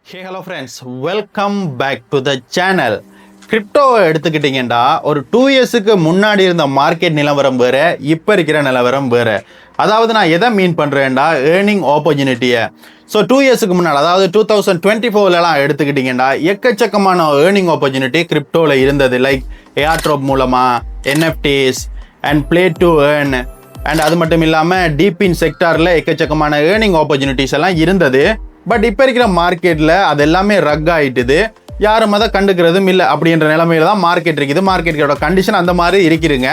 Hey hello friends, welcome back to the channel. கிரிப்டோவை எடுத்துக்கிட்டிங்கன்னா ஒரு 2 இயர்ஸுக்கு முன்னாடி இருந்த மார்க்கெட் நிலவரம் வேறு, இப்போ இருக்கிற நிலவரம் வேறு. அதாவது நான் எதை மீன் பண்ணுறேன்டா, ஏர்னிங் ஆப்பர்ச்சுனிட்டியை. ஸோ 2 இயர்ஸுக்கு முன்னால், அதாவது 2024 எடுத்துக்கிட்டிங்கன்னா எக்கச்சக்கமான ஏர்னிங் ஆப்பர்ச்சுனிட்டி கிரிப்டோவில் இருந்தது. லைக் ஏர்ட்ராப் மூலமாக, NFTs and play to earn, and அது மட்டும் இல்லாமல் டீப்பின் செக்டாரில் எக்கச்சக்கமான ஏர்னிங் ஆப்பர்ச்சுனிட்டிஸ் எல்லாம் இருந்தது. பட் இப்போ இருக்கிற மார்க்கெட்டில் அது எல்லாமே ரக் ஆகிட்டுது, யாரும் அதை கண்டுக்கிறதும் இல்லை அப்படின்ற நிலைமையில தான் மார்க்கெட் இருக்குது. மார்க்கெட்டோட கண்டிஷன் அந்த மாதிரி இருக்குதுங்க.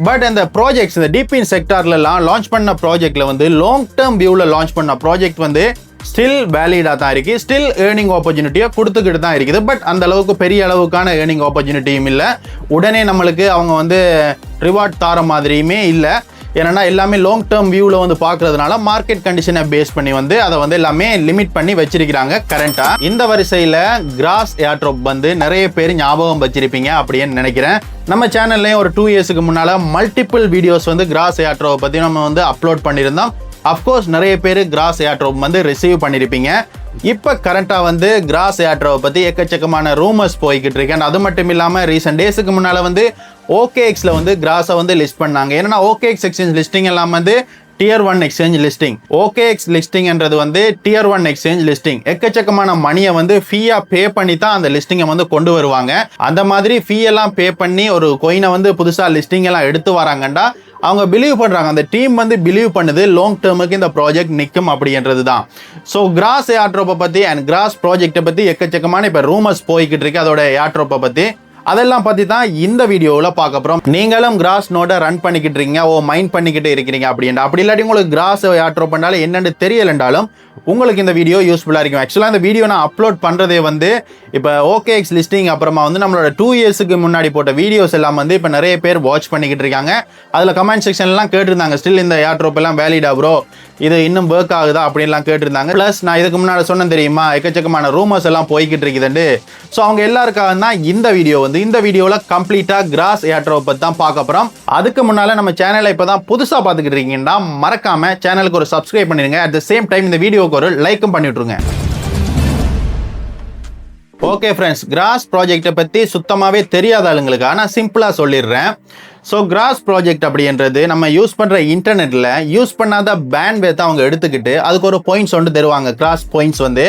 பட் இந்த ப்ராஜெக்ட்ஸ், இந்த டீப்பின் செக்டார்லாம் லான்ச் பண்ண ப்ராஜெக்டில் வந்து லாங் டேர்ம் வியூவில் லான்ச் பண்ண ப்ராஜெக்ட் வந்து ஸ்டில் வேலிடாக தான் இருக்குது, ஸ்டில் ஏர்னிங் ஆப்பர்ச்சுனிட்டியை கொடுத்துக்கிட்டு தான் இருக்குது. பட் அந்த அளவுக்கு பெரிய அளவுக்கான ஏர்னிங் ஆப்பர்ச்சுனிட்டியும் இல்லை, உடனே நம்மளுக்கு அவங்க வந்து ரிவார்ட் தர மாதிரியுமே இல்லை. ஏன்னா எல்லாமே லாங் டேர்ம் வியூவில் வந்து பார்க்கறதுனால மார்க்கெட் கண்டிஷனை பேஸ் பண்ணி வந்து அதை வந்து எல்லாமே லிமிட் பண்ணி வச்சிருக்கிறாங்க கரண்டா. இந்த வரிசையில் கிராஸ் ஏர்ட்ராப் வந்து நிறைய பேர் ஞாபகம் வச்சிருப்பீங்க அப்படின்னு நினைக்கிறேன். நம்ம சேனல்லையும் ஒரு 2 இயர்ஸுக்கு முன்னால் மல்டிபிள் வீடியோஸ் வந்து கிராஸ் ஏர்ட்ராப்பை பற்றி நம்ம வந்து அப்லோட் பண்ணியிருந்தோம். அஃப்கோர்ஸ் நிறைய பேர் கிராஸ் ஏர்ட்ராப் வந்து ரிசீவ் பண்ணியிருப்பீங்க. இப்போ கரண்ட்டாக வந்து கிராஸ் ஏர்ட்ராப்பை பற்றி எக்கச்சக்கமான ரூமர்ஸ் போய்கிட்டு இருக்கேன். அது மட்டும் இல்லாமல் ரீசெண்ட் டேஸுக்கு முன்னால் வந்து OKXல வந்து கிராஸை வந்து லிஸ்ட் பண்ணாங்க. ஏன்னா OKX எக்ஸ்சேஞ்ச் லிஸ்டிங் எல்லாம் வந்து Tier 1 எக்ஸ்சேஞ்ச் லிஸ்டிங். OKX லிஸ்டிங்ன்றது வந்து Tier 1 எக்ஸ்சேஞ்ச் லிஸ்டிங். எக்கச்சக்கமான மணியை வந்து ஃபீயாக பே பண்ணி தான் அந்த லிஸ்டிங்கை வந்து கொண்டு வருவாங்க. அந்த மாதிரி ஃபீ எல்லாம் பே பண்ணி ஒரு கோயினை வந்து புதுசாக லிஸ்டிங் எல்லாம் எடுத்து வராங்கண்டா அவங்க பிலீவ் பண்ணுறாங்க, அந்த டீம் வந்து பிலீவ் பண்ணுது லாங் டேர்முக்கு இந்த ப்ராஜெக்ட் நிற்கும் அப்படின்றது தான். ஸோ கிராஸ் ஏர்ட்ராப்பை பற்றி அண்ட் கிராஸ் ப்ராஜெக்டை பற்றி எக்கச்சக்கமான இப்போ ரூமர்ஸ் போய்கிட்டு இருக்கு. அதோட ஏர்ட்ராப்பை பற்றி அதெல்லாம் பற்றி தான் இந்த வீடியோவில் பார்க்க போகிறோம். நீங்களும் கிராஸ் நோட்டை ரன் பண்ணிக்கிட்டு இருக்கீங்க, மைண்ட் பண்ணிக்கிட்டு இருக்கிறீங்க அப்படின்ட்டு. அப்படி இல்லாட்டி உங்களுக்கு கிராஸ் ஏர்ட்ராப் பண்ணாலும் என்னென்னு தெரியலைன்றாலும் உங்களுக்கு இந்த வீடியோ யூஸ்ஃபுல்லாக இருக்கும். ஆக்சுவலாக இந்த வீடியோ நான் அப்லோட் பண்ணுறதே வந்து இப்போ OKX லிஸ்டிங் அப்புறமா வந்து நம்மளோட 2 இயர்ஸுக்கு முன்னாடி போட்ட வீடியோஸ் எல்லாம் வந்து இப்போ நிறைய பேர் வாட்ச் பண்ணிக்கிட்டு இருக்காங்க. அதில் கமெண்ட் செக்ஷன்லாம் கேட்டிருந்தாங்க, ஸ்டில் இந்த ஏர்ட்ராப் எல்லாம் வேலிடா ப்ரோ, இது இன்னும் ஒர்க் ஆகுதா அப்படின்லாம் கேட்டிருந்தாங்க. ப்ளஸ் நான் இதுக்கு முன்னாடி சொன்னேன் தெரியுமா, எக்கச்சக்கமான ரூமர்ஸ் எல்லாம் போய்கிட்டு இருக்குதுண்டு. ஸோ அவங்க எல்லாருக்காக தான் இந்த வீடியோ வந்து இந்த வீடியோவில் கம்ப்ளீட்டாக கிராஸ் ஏர்ட்ராப் பற்றி தான் பார்க்க போகிறோம். அதுக்கு முன்னால் நம்ம சேனலை இப்போ தான் புதுசாக பார்த்துக்கிட்டு இருக்கீங்கன்னா மறக்காம சேனலுக்கு ஒரு சப்ஸ்கிரைப் பண்ணிடுங்க. அட் த சேம் டைம் இந்த வீடியோக்கு ஒரு லைக்கும் பண்ணி விட்ருங்க. ஓகே ஃப்ரெண்ட்ஸ், கிராஸ் ப்ராஜெக்டை பற்றி சுத்தமாகவே தெரியாத ஆளுங்களுக்கு நான் சிம்பிளாக சொல்லிடுறேன். ஸோ கிராஸ் ப்ராஜெக்ட் அப்படின்றது நம்ம யூஸ் பண்ணுற இன்டர்நெட்டில் யூஸ் பண்ணாத பேண்ட்வித்தை அவங்க எடுத்துக்கிட்டு அதுக்கு ஒரு பாயிண்ட்ஸ் வந்து தருவாங்க. கிராஸ் பாயிண்ட்ஸ் வந்து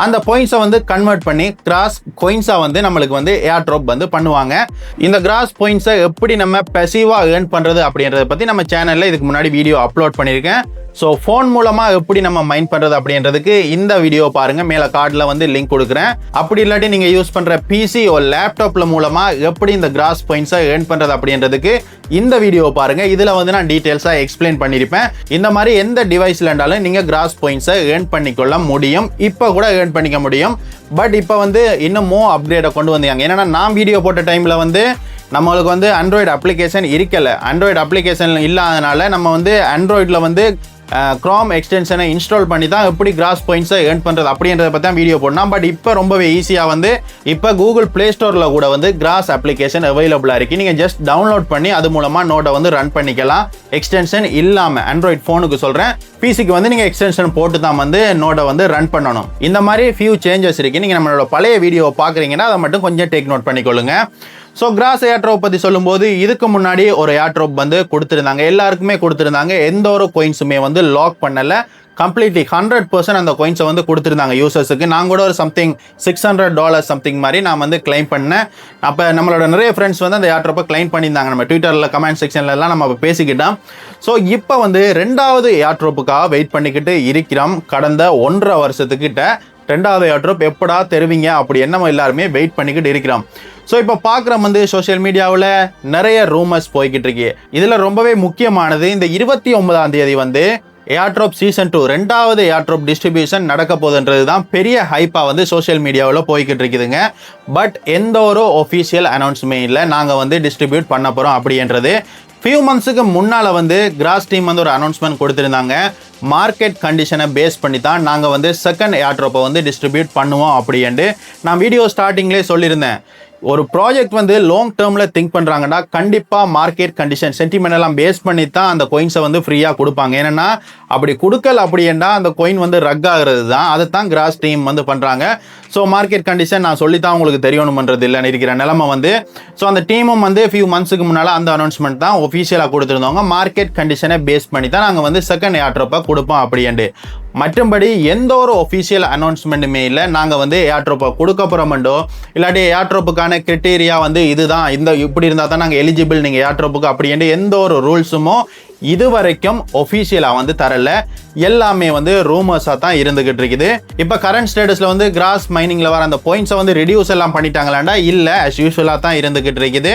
அந்த பாயிண்ட்ஸை வந்து கன்வெர்ட் பண்ணி கிராஸ் காயின்ஸாக வந்து நம்மளுக்கு வந்து ஏர்ட்ராப் வந்து பண்ணுவாங்க. இந்த கிராஸ் பாயிண்ட்ஸை எப்படி நம்ம பெசிவாக ஏர்ன் பண்ணுறது அப்படின்றத பற்றி நம்ம சேனலில் இதுக்கு முன்னாடி வீடியோ அப்லோட் பண்ணியிருக்கேன். ஸோ ஃபோன் மூலமாக எப்படி நம்ம மைண்ட் பண்ணுறது அப்படின்றதுக்கு இந்த வீடியோ பாருங்கள், மேலே கார்டில் வந்து லிங்க் கொடுக்குறேன். அப்படி இல்லாட்டி நீங்கள் யூஸ் பண்ணுற பிசி ஒரு லேப்டாப்பில் மூலமாக எப்படி இந்த கிராஸ் பாயிண்ட்ஸை ஏர்ன் பண்ணுறது அப்படின்றதுக்கு இந்த வீடியோ பாருங்கள். இதில் வந்து நான் டீட்டெயில்ஸாக எக்ஸ்பிளைன் பண்ணியிருப்பேன். இந்த மாதிரி எந்த டிவைஸில் இருந்தாலும் நீங்கள் கிராஸ் பாயிண்ட்ஸை ஏர்ன் பண்ணிக்கொள்ள முடியும். இப்போ கூட ஏர்ன் பண்ணிக்க முடியும். பட் இப்போ வந்து இன்னமும் அப்கிரேடை கொண்டு வந்தாங்க. ஏன்னா நான் வீடியோ போட்ட டைமில் வந்து நம்மளுக்கு வந்து ஆண்ட்ராய்டு அப்ளிகேஷன் இருக்கலை. ஆண்ட்ராய்டு அப்ளிகேஷன் இல்லாதனால நம்ம வந்து ஆண்ட்ராய்டில் வந்து க்ரோம் எக்ஸ்டென்ஷனை இன்ஸ்டால் பண்ணி தான் எப்படி கிராஸ் பாயிண்ட்ஸை ஏர்ன் பண்ணுறது அப்படின்றத பற்றி தான் வீடியோ போடணும். பட் இப்போ ரொம்பவே ஈஸியாக வந்து இப்போ கூகுள் ப்ளே ஸ்டோரில் கூட வந்து கிராஸ் அப்ளிகேஷன் அவைலபிளாக இருக்குது. நீங்கள் ஜஸ்ட் டவுன்லோட் பண்ணி அது மூலமாக நோட்டை வந்து ரன் பண்ணிக்கலாம். எக்ஸ்டென்ஷன் இல்லாமல் ஆண்ட்ராய்ட் ஃபோனுக்கு சொல்கிறேன், பிசிக்கு வந்து நீங்கள் எக்ஸ்டென்ஷன் போட்டு தான் வந்து நோட்டை வந்து ரன் பண்ணணும். இந்த மாதிரி ஃபியூ சேஞ்சஸ் இருக்குது. நீங்கள் நம்மளோட பழைய வீடியோவை பார்க்குறீங்கன்னா அதை மட்டும் கொஞ்சம் டேக் நோட் பண்ணிக்கொள்ளுங்க. ஸோ கிராஸ் ஏர்ட்ராப் பற்றி சொல்லும்போது இதுக்கு முன்னாடி ஒரு ஏர்ட்ராப் வந்து கொடுத்துருந்தாங்க, எல்லாருக்குமே கொடுத்துருந்தாங்க. எந்த ஒரு காயின்ஸுமே வந்து லாக் பண்ணலை, கம்ப்ளீட்லி 100% அந்த காயின்ஸை வந்து கொடுத்துருந்தாங்க யூசர்ஸுக்கு. நான் கூட ஒரு சம்திங் $600 சம்திங் மாதிரி நான் வந்து கிளைம் பண்ணேன். அப்போ நம்மளோட நிறைய ஃப்ரெண்ட்ஸ் வந்து அந்த ஏர்ட்ராப்பை கிளைம் பண்ணியிருந்தாங்க. நம்ம ட்விட்டரில் கமெண்ட் செக்ஷன்லலாம் நம்ம பேசிக்கிட்டோம். ஸோ இப்போ வந்து 2வது ஏர்ட்ராப்புக்காக வெயிட் பண்ணிக்கிட்டு இருக்கிறோம். கடந்த 1.5 வருஷத்துக்கிட்ட 2வது ஏர்ட்ராப் எப்படா தருவீங்க அப்படி நம்ம எல்லாருமே வெயிட் பண்ணிக்கிட்டு இருக்கிறோம். ஸோ இப்போ பார்க்குற வந்து சோஷியல் மீடியாவில் நிறைய ரூமர்ஸ் போய்கிட்டு இருக்கு. இதில் ரொம்பவே முக்கியமானது இந்த 29ஆம் தேதி வந்து ஏர்ட்ராப் சீசன் 2 2வது ஏர்ட்ராப் டிஸ்ட்ரிபியூஷன் நடக்க போகுதுன்றது தான் பெரிய ஹைப்பாக வந்து சோஷியல் மீடியாவில் போய்கிட்டு இருக்குதுங்க. பட் எந்த ஒரு ஒஃபிஷியல் அனௌன்ஸ்மே இல்லை, நாங்கள் வந்து டிஸ்ட்ரிபியூட் பண்ண போகிறோம் அப்படின்றது. ஃபியூ மந்த்ஸுக்கு முன்னால் வந்து கிராஸ் டீம் வந்து ஒரு அனௌன்ஸ்மெண்ட் கொடுத்துருந்தாங்க. மார்க்கெட் கண்டிஷனை பேஸ் பண்ணி தான் நாங்கள் வந்து செகண்ட் ஏர்ட்ராப்பை வந்து டிஸ்ட்ரிபியூட் பண்ணுவோம் அப்படின்ட்டு நான் வீடியோ ஸ்டார்டிங்லேயே சொல்லியிருந்தேன். ஒரு ப்ராஜெக்ட் வந்து லாங் டேர்மில் திங்க் பண்ணுறாங்கன்னா கண்டிப்பாக மார்க்கெட் கண்டிஷன் சென்டிமெண்ட் எல்லாம் பேஸ் பண்ணி தான் அந்த காயின்ஸை வந்து ஃப்ரீயாக கொடுப்பாங்க. ஏன்னா அப்படி கொடுக்கல அப்படின்னா அந்த coin வந்து ரக் ஆகிறது தான். அதை தான் கிராஸ் டீம் வந்து பண்ணுறாங்க. ஸோ மார்க்கெட் கண்டிஷன் நான் சொல்லித்தான் உங்களுக்கு தெரியணும்ன்றது இல்லைன்னு இருக்கிற நிலைமை வந்து. ஸோ அந்த டீமும் வந்து ஃபியூ மந்த்ஸுக்கு முன்னால் அந்த அனௌன்ஸ்மெண்ட் தான் ஒஃபிஷியலாக கொடுத்துருந்தவங்க. மார்க்கெட் கண்டிஷனை பேஸ் பண்ணி தான் நாங்கள் வந்து செகண்ட் ஏர்ட்ராப்பை கொடுப்போம் அப்படின்ட்டு. மற்றபடி எந்த ஒரு ஒஃபிஷியல் அனௌன்ஸ்மெண்ட்டுமே இல்லை. நாங்கள் வந்து ஏர்ட்ராப்பை கொடுக்க போகிறோம்ண்டோ இல்லாட்டி ஏர்ட்ராப்புக்கான கிரிட்டீரியா வந்து இதுதான், இந்த இப்படி இருந்தால் தான் நாங்கள் எலிஜிபிள் நீங்கள் ஏர்ட்ராப்புக்கு அப்படின்ட்டு எந்த ஒரு ரூல்ஸுமோ இது வரைக்கும் ஒஃபிஷியலாக வந்து தரல. எல்லாமே வந்து ரூமர்ஸாக தான் இருந்துகிட்டு இருக்குது. இப்போ கரண்ட் ஸ்டேட்டஸில் வந்து கிராஸ் மைனிங்கில் வர அந்த பாயிண்ட்ஸை வந்து ரெடியூஸ் எல்லாம் பண்ணிட்டாங்களாண்டா இல்லை, அஸ் யூஸ்வலாக தான் இருந்துகிட்டு இருக்குது.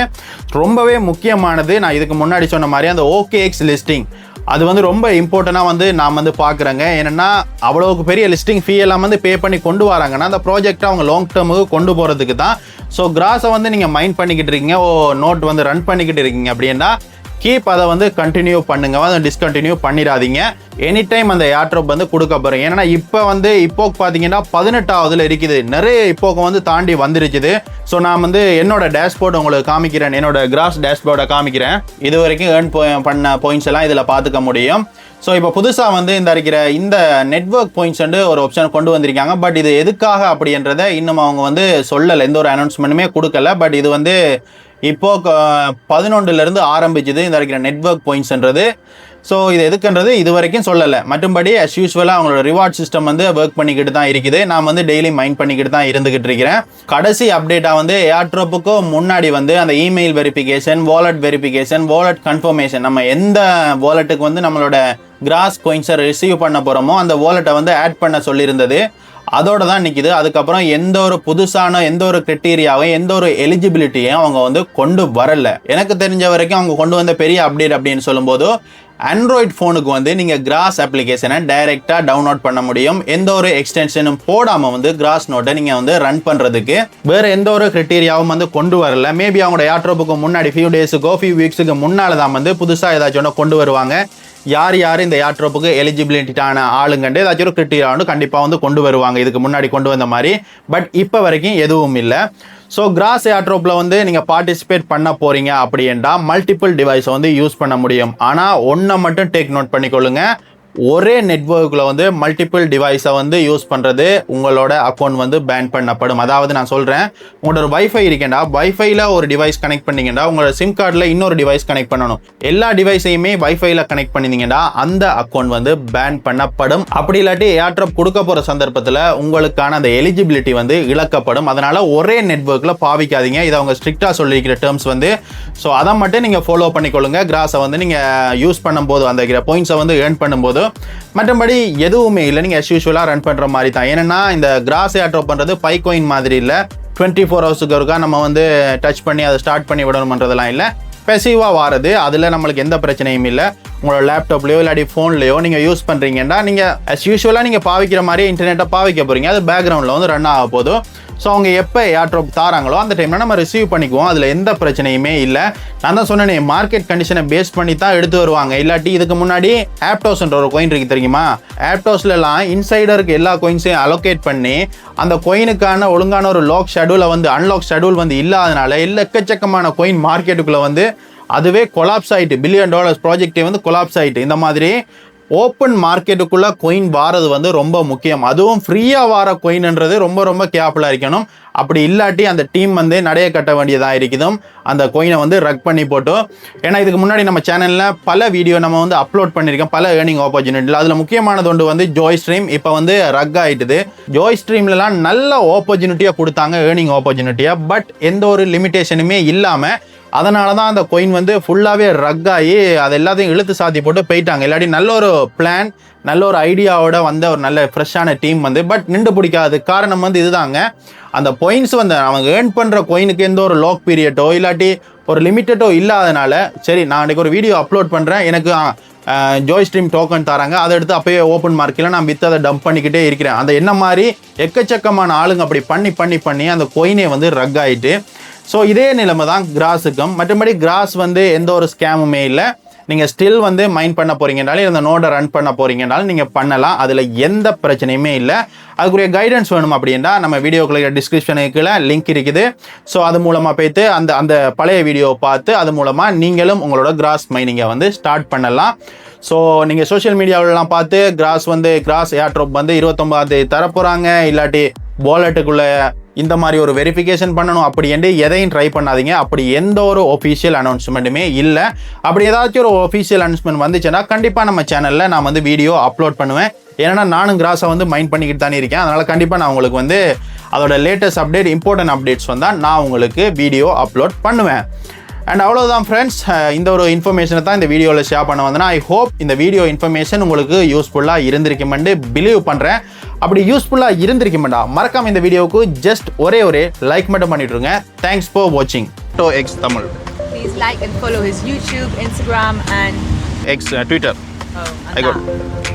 ரொம்பவே முக்கியமானது நான் இதுக்கு முன்னாடி சொன்ன மாதிரி அந்த OKX லிஸ்டிங் அது வந்து ரொம்ப இம்பார்ட்டண்டாக வந்து நான் வந்து பார்க்குறேங்க. ஏன்னா அவ்வளோக்கு பெரிய லிஸ்டிங் ஃபீ எல்லாம் வந்து பே பண்ணி கொண்டு வராங்கன்னா அந்த ப்ராஜெக்டை அவங்க லாங் டேர்முக்கு கொண்டு போகிறதுக்கு தான். ஸோ கிராஸை வந்து நீங்கள் மைண்ட் பண்ணிக்கிட்டு இருக்கீங்க, நோட் வந்து ரன் பண்ணிக்கிட்டு இருக்கீங்க அப்படின்னா கீப் அதை வந்து கண்டினியூ பண்ணுங்க, அதை டிஸ்கண்டினியூ பண்ணிடாதீங்க. எனி டைம் அந்த ஏர்ட்ராப் வந்து கொடுக்க போகிறேன். ஏன்னா இப்போ வந்து இப்போக்கு பார்த்தீங்கன்னா 18ஆவதுல இருக்குது, நிறைய இப்போக்கு வந்து தாண்டி வந்துருச்சுது. ஸோ நான் வந்து என்னோட டேஷ்போர்டு உங்களுக்கு காமிக்கிறேன், என்னோட கிராஸ் டேஷ்போர்டை காமிக்கிறேன். இது வரைக்கும் ஏர்ன் பண்ண பாயிண்ட்ஸ் எல்லாம் இதில் பார்த்துக்க முடியும். ஸோ இப்போ புதுசாக வந்து இந்த நெட்வொர்க் பாயிண்ட்ஸ் வந்து ஒரு ஆப்ஷன் கொண்டு வந்திருக்காங்க. பட் இது எதுக்காக அப்படின்றத இன்னும் அவங்க வந்து சொல்லலை, எந்த ஒரு அனௌன்ஸ்மெண்ட்டுமே கொடுக்கல. பட் இது வந்து இப்போ 11லேருந்து ஆரம்பிச்சுது இந்த இருக்கிற நெட்வொர்க் பாயிண்ட்ஸ்ன்றது. ஸோ இது எதுக்குன்றது இது வரைக்கும் சொல்லலை. மற்றபடி அஸ் யூஸ்வலாக அவங்களோட ரிவார்ட் சிஸ்டம் வந்து ஒர்க் பண்ணிக்கிட்டு தான் இருக்குது. நான் வந்து டெய்லி மைண்ட் பண்ணிக்கிட்டு தான் இருந்துகிட்டு இருக்கிறேன். கடைசி அப்டேட்டாக வந்து ஏர்ட்ராப்புக்கு முன்னாடி வந்து அந்த email verification, wallet verification, wallet confirmation, நம்ம எந்த வாலெட்டுக்கு வந்து நம்மளோட கிராஸ் காயின்ஸை ரிசீவ் பண்ண போகிறோமோ அந்த வாலெட்டை வந்து ஆட் பண்ண சொல்லியிருந்தது. அதோட தான் நிற்கிது. அதுக்கப்புறம் எந்த ஒரு புதுசான எந்த ஒரு கிரிட்டீரியாவையும் எந்த ஒரு எலிஜிபிலிட்டியும் அவங்க வந்து கொண்டு வரல. எனக்கு தெரிஞ்ச வரைக்கும் அவங்க கொண்டு வந்த பெரிய அப்டேட் அப்படின்னு சொல்லும்போது ஆண்ட்ராய்ட் ஃபோனுக்கு வந்து நீங்கள் கிராஸ் அப்ளிகேஷனை டைரெக்டாக டவுன்லோட் பண்ண முடியும். எந்த ஒரு எக்ஸ்டென்ஷனும் போடாமல் வந்து கிராஸ் நோட்டை நீங்கள் வந்து ரன் பண்ணுறதுக்கு வேறு எந்த ஒரு கிரிட்டீரியாவும் வந்து கொண்டு வரல. மேபி அவங்களோட ஏர்ட்ராப்புக்கு முன்னாடி ஃபியூ வீக்ஸுக்கு முன்னால் தான் வந்து புதுசாக ஏதாச்சும் ஒன்று கொண்டு வருவாங்க. யார் இந்த ஏர்ட்ராப்புக்கு எலிஜிபிலிட்டியான ஆளுங்கண்டு ஏதாச்சும் ஒரு கிரிட்டீரியா வந்து கண்டிப்பாக வந்து கொண்டு வருவாங்க, இதுக்கு முன்னாடி கொண்டு வந்த மாதிரி. பட் இப்போ வரைக்கும் எதுவும் இல்லை. ஸோ கிராஸ் ஏர்ட்ராப்பில் வந்து நீங்கள் பார்ட்டிசிபேட் பண்ண போகிறீங்க அப்படின்னா மல்டிபிள் டிவைஸை வந்து யூஸ் பண்ண முடியும். ஆனால் ஒன்றை மட்டும் டேக் நோட் பண்ணிக்கொள்ளுங்க, ஒரே நெட்வொர்க்கில் வந்து மல்டிபிள் டிவைஸை வந்து யூஸ் பண்ணுறது உங்களோட அக்கௌண்ட் வந்து பேன் பண்ணப்படும். அதாவது நான் சொல்கிறேன், உங்களோட ஒரு வைஃபை இருக்கேன்டா, வைஃபைல ஒரு டிவைஸ் கனெக்ட் பண்ணிங்கன்னா உங்களோட சிம் கார்டில் இன்னொரு டிவைஸ் கனெக்ட் பண்ணணும். எல்லா டிவைஸையுமே வைஃபைல கனெக்ட் பண்ணிங்கன்னா அந்த அக்கௌண்ட் வந்து பேன் பண்ணப்படும். அப்படி இல்லாட்டி ஏர்ட்ராப் கொடுக்க போகிற சந்தர்ப்பத்தில் உங்களுக்கான அந்த எலிஜிபிலிட்டி வந்து இழக்கப்படும். அதனால் ஒரே நெட்வொர்க்கில் பாவிக்காதீங்க. இதை அவங்க ஸ்ட்ரிக்டாக சொல்லியிருக்கிற டேர்ம்ஸ் வந்து. ஸோ அதை மட்டும் நீங்கள் ஃபாலோ பண்ணிக்கொள்ளுங்க. கிராஸை வந்து நீங்கள் யூஸ் பண்ணும்போது அந்த பாயிண்ட்ஸை வந்து ஏர்ன் பண்ணும்போது மற்றபடி எதுவுமே இல்லை, நீங்கள் as யூஸ்வலாக ரன் பண்ணுற மாதிரி தான். ஏன்னா இந்த கிராஸ் ஏர்ட்ராப் பண்ணுறது பைகாயின் மாதிரி இல்லை, 24 ஹவர்ஸுக்கு ஒருக்கா நம்ம வந்து டச் பண்ணி அதை ஸ்டார்ட் பண்ணி விடணுன்றதெல்லாம் இல்லை. பெசிவாக வாரது, அதில் நம்மளுக்கு எந்த பிரச்சனையும் இல்லை. உங்களோட லேப்டாப்லையோ இல்லாட்டி ஃபோன்லையோ நீங்கள் யூஸ் பண்ணுறீங்கன்னா நீங்கள் as யூஸ்வலாக நீங்கள் பாவிக்கிற மாதிரி இன்டர்நெட்டை பாவிக்க போகிறீங்க. அது பேக்ரவுண்டில் வந்து ரன் ஆக போதும். ஸோ அவங்க எப்போ ஏர்ட்ராப் தாராங்களோ அந்த டைமில் நம்ம ரிசீவ் பண்ணிக்குவோம், அதில் எந்த பிரச்சனையுமே இல்லை. நான் தான் சொன்னேனே, மார்க்கெட் கண்டிஷனை பேஸ் பண்ணி தான் எடுத்து வருவாங்க. இல்லாட்டி இதுக்கு முன்னாடி ஆப்டோஸ்ன்ற ஒரு கோயின் இருக்குது தெரியுமா, ஆப்டோஸ்லாம் இன்சைடருக்கு எல்லா கோயின்ஸையும் அலோகேட் பண்ணி அந்த கோயினுக்கான ஒழுங்கான ஒரு லாக் ஷெடியூலை வந்து அன்லாக் ஷெடியூல் வந்து இல்லாதனால எக்கச்சக்கமான கோயின் மார்க்கெட்டுக்குள்ளே வந்து அதுவே கொலாப்ஸ் ஆகிட்டு, $1 பில்லியன் ப்ராஜெக்டே வந்து கொலாப்ஸ் ஆகிட்டு. இந்த மாதிரி ஓப்பன் மார்க்கெட்டுக்குள்ளே கோயின் வாரது வந்து ரொம்ப முக்கியம். அதுவும் ஃப்ரீயாக வார கோயின்ன்றது ரொம்ப ரொம்ப கேர்ஃபுல்லாக இருக்கணும். அப்படி இல்லாட்டி அந்த டீம் வந்து நடைய கட்ட வேண்டியதாக இருக்குதும், அந்த கோயினை வந்து ரக் பண்ணி போட்டோம். ஏன்னா இதுக்கு முன்னாடி நம்ம சேனலில் பல வீடியோ நம்ம வந்து அப்லோட் பண்ணியிருக்கோம், பல ஏர்னிங் ஆப்பர்ச்சுனிட்டியில். அதில் முக்கியமானது ஒன்று வந்து ஜோய் ஸ்ட்ரீம். இப்போ வந்து ரக் ஆகிட்டுது. ஜோய் ஸ்ட்ரீம்லலாம் நல்ல ஆப்பர்ச்சுனிட்டியாக கொடுத்தாங்க, ஏர்னிங் ஆப்பர்ச்சுனிட்டியாக. பட் எந்த ஒரு லிமிட்டேஷனுமே இல்லாமல் அதனால தான் அந்த கோயின் வந்து ஃபுல்லாகவே ரக் ஆகி அது எல்லாத்தையும் இழுத்து சாத்தி போட்டு போயிட்டாங்க. இல்லாட்டி நல்ல ஒரு பிளான், நல்ல ஒரு ஐடியாவோட வந்த ஒரு நல்ல ஃப்ரெஷ்ஷான டீம் வந்து பட் நின்று பிடிக்காது. காரணம் வந்து இதுதாங்க, அந்த பாயிண்ட்ஸ் வந்து அவங்க ஏர்ன் பண்ணுற கோயினுக்கு எந்த ஒரு லாக் பீரியட்டோ இல்லாட்டி ஒரு லிமிட்டடோ இல்லாதனால, சரி நான் அன்றைக்கி ஒரு வீடியோ அப்லோட் பண்ணுறேன், எனக்கு ஜோய் ஸ்ட்ரீம் டோக்கன் தராங்க, அதை எடுத்து அப்போயே ஓப்பன் மார்க்கெட்டில் நான் விற்று அதை டம்ப் பண்ணிக்கிட்டே இருக்கிறேன். அந்த என்ன மாதிரி எக்கச்சக்கமான ஆளுங்க அப்படி பண்ணி அந்த கோயினே வந்து ரக் ஆகிட்டு. ஸோ இதே நிலைமை தான் கிராஸுக்கும். மற்றபடி கிராஸ் வந்து எந்த ஒரு ஸ்கேமுமே இல்லை. நீங்கள் ஸ்டில் வந்து மைண்ட் பண்ண போகிறீங்கனாலும் இந்த நோடை ரன் பண்ண போகிறீங்கனாலும் நீங்கள் பண்ணலாம். அதில் எந்த பிரச்சனையுமே இல்லை. அதுக்குரிய கைடன்ஸ் வேணும் அப்படின்னா நம்ம வீடியோக்குள்ள டிஸ்கிரிப்ஷனுக்குள்ள லிங்க் இருக்குது. ஸோ அது மூலமாக போய்த்து அந்த பழைய வீடியோவை பார்த்து அது மூலமாக நீங்களும் உங்களோட கிராஸ் மைனிங்கை வந்து ஸ்டார்ட் பண்ணலாம். ஸோ நீங்கள் சோஷியல் மீடியாவிலலாம் பார்த்து கிராஸ் ஏர்ட்ராப் வந்து 29 தரப்போகிறாங்க, இல்லாட்டி வாலெட்டுக்குள்ளே இந்த மாதிரி ஒரு வெரிஃபிகேஷன் பண்ணணும் அப்படி என்று எதையும் ட்ரை பண்ணாதீங்க. அப்படி எந்த ஒரு ஒஃபிஷியல் அனௌன்ஸ்மெண்ட்டுமே இல்லை. அப்படி ஏதாச்சும் ஒரு ஒஃபிஷியல் அனௌன்ஸ்மெண்ட் வந்துச்சுன்னா கண்டிப்பாக நம்ம சேனலில் நான் வந்து வீடியோ அப்லோட் பண்ணுவேன். ஏன்னா நானும் கிராஸை வந்து மைண்ட் பண்ணிக்கிட்டு தானே இருக்கேன். அதனால் கண்டிப்பாக நான் உங்களுக்கு வந்து அதோட லேட்டஸ்ட் அப்டேட், இம்பார்ட்டன்ட் அப்டேட்ஸ் வந்தால் நான் உங்களுக்கு வீடியோ அப்லோட் பண்ணுவேன். அண்ட் அவ்வளோதான் ஃப்ரெண்ட்ஸ், இந்த ஒரு இன்ஃபர்மேஷனை தான் இந்த வீடியோவில் ஷேர் பண்ண வந்தேன்னா ஐ ஹோப் இந்த வீடியோ இன்ஃபர்மேஷன் உங்களுக்கு யூஸ்ஃபுல்லாக இருந்திருக்குமெண்டு பிலீவ் பண்ணுறேன். அப்படி யூஸ்ஃபுல்லாக இருந்திருக்குமெண்டா மறக்காம இந்த வீடியோவுக்கு ஜஸ்ட் ஒரே லைக் மட்டும் பண்ணிட்டுருங்க. தேங்க்ஸ் ஃபார் வாட்சிங் X Tamil. Please like and follow his YouTube, Instagram and X Twitter. Oh, I got